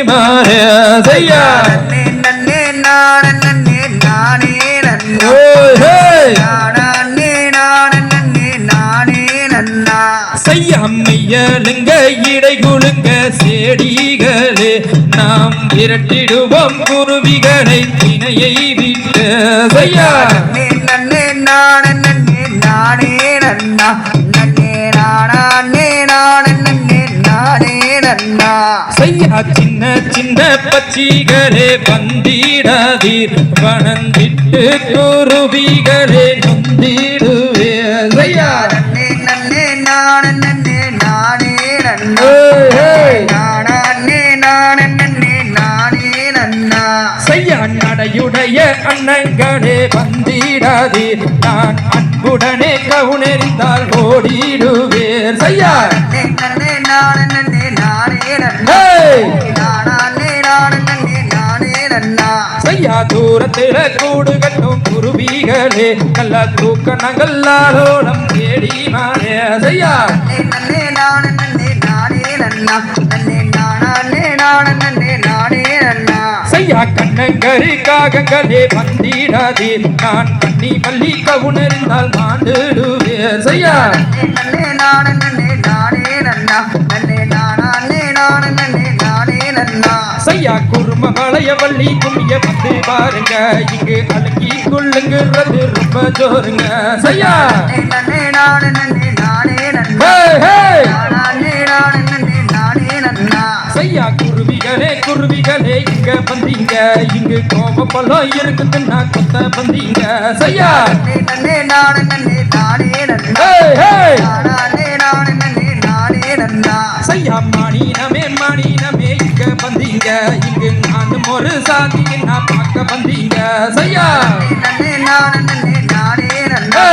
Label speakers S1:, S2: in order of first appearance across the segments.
S1: மாறே செய்யா
S2: நன்னே நானே நன்னே நானே நன்னா நானே நானே நானே நன்னா
S1: செய்யம்மையலுங்க இடை குலுங்க செடிகளே நாம் விரட்டிடுவோம் குருவிகளை திணையை விட்டு செய்யா
S2: நன்னே நானே நன்னே நானே நன்னா நன்னே நானே நானே நன்னே நானே நன்னா
S1: செய்யா சின்ன சின்ன பச்சிகளே வந்திடாதீர் வனந்திட்டு குருவிகளே நொந்திடுவே செய்யா
S2: நன்னே நானே நன்னே நானே நன்னா நானே நானே நன்னே நானே நன்னா
S1: செய்யா நடையுடைய அண்ணங்களே வந்திடாதீர் நான் அன்புடனே கவுனெறிந்தால் ஓடிடுவேர் செய்யா
S2: நன்னே நானே நன்னே நானே நன்னா நானே நானே நானே நன்னா
S1: செய்யா தூரத்தில கூடு கட்டும் குருவிகளே நல்ல தூக்க நங்கல்லாரோடம் தேடி மாறே செய்யா
S2: நன்னே நானே நானே நன்னா நன்னே நானே நானே நன்னா
S1: செய்யா கண்ணங்கரி காகங்களே வந்திடாதீர் நான் கண்ணி பள்ளி கவுனறிந்தால் மாண்டுடுவே செய்யா
S2: நன்னே நானே நன்னா நன்னே நானே நானே நன்னா
S1: செய்யா குரும வளைய வள்ளி கும்மிய வந்து பாருங்க இங்கு அழுக்கி கொள்ளுங்கிறது ரொம்ப ஜோருங்க செய்யா
S2: நன்னே நானே நன்னா நானே நன்னா
S1: செய்யா குருவிகளே இங்க வந்தீங்க இங்கு கோபப்பழம் இருக்குதுன்னா கொத்த வந்தீங்க செய்யா
S2: நன்னே நானே நன்னா நானே நன்னா
S1: செய்யா மானினமே இங்க வந்தீங்க இங்கு நானும் ஒரு சாதி நான் பார்க்க வந்தீங்க செய்யா
S2: நன்னே நானே நன்னா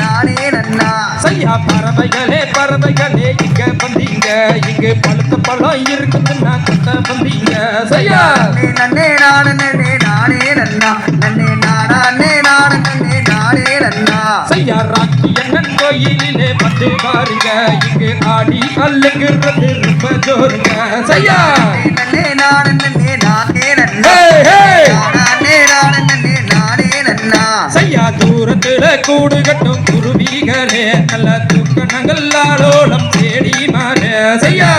S2: நானே நன்னா
S1: செய்யா பறவைகளே இங்க வந்தீங்க இங்கு பழுத்த பழம் இருக்குதுன்னா கொத்த வந்தீங்க செய்யா
S2: நன்னே நானே நன்னா நன்னே நானே நன்னா
S1: செய்யா ராக்கி அண்ணன் கோயிலிலே வந்து பாருங்க இங்கு ஆடி அல்லுங்கிறது ரொம்ப ஜோருங்க செய்யா
S2: நன்னே நானே நன்னா நானே நன்னா
S1: செய்யா தூரத்துல கூடு கட்டும் குருவிகளே நல்ல தூக்க நங்கல்லாரோடம் தேடி மாற செய்யா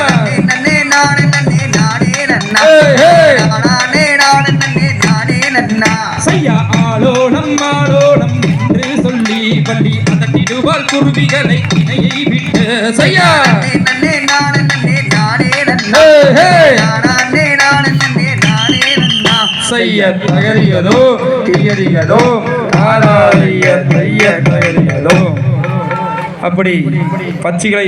S2: நன்னே நானே நன்னா நானே நன்னா
S1: செய்யா ஆளோடம் என்று சொல்லி பள்ளி அதட்டிடுவாள் குருவிகளை திணையை விட்டு செய்யா
S2: நன்னே நானே நன்னா நானே நன்னா
S1: செய்ய தகரியதோ கியறியதோ ஆராய தைய தகரியதோ அப்படி பச்சிகளை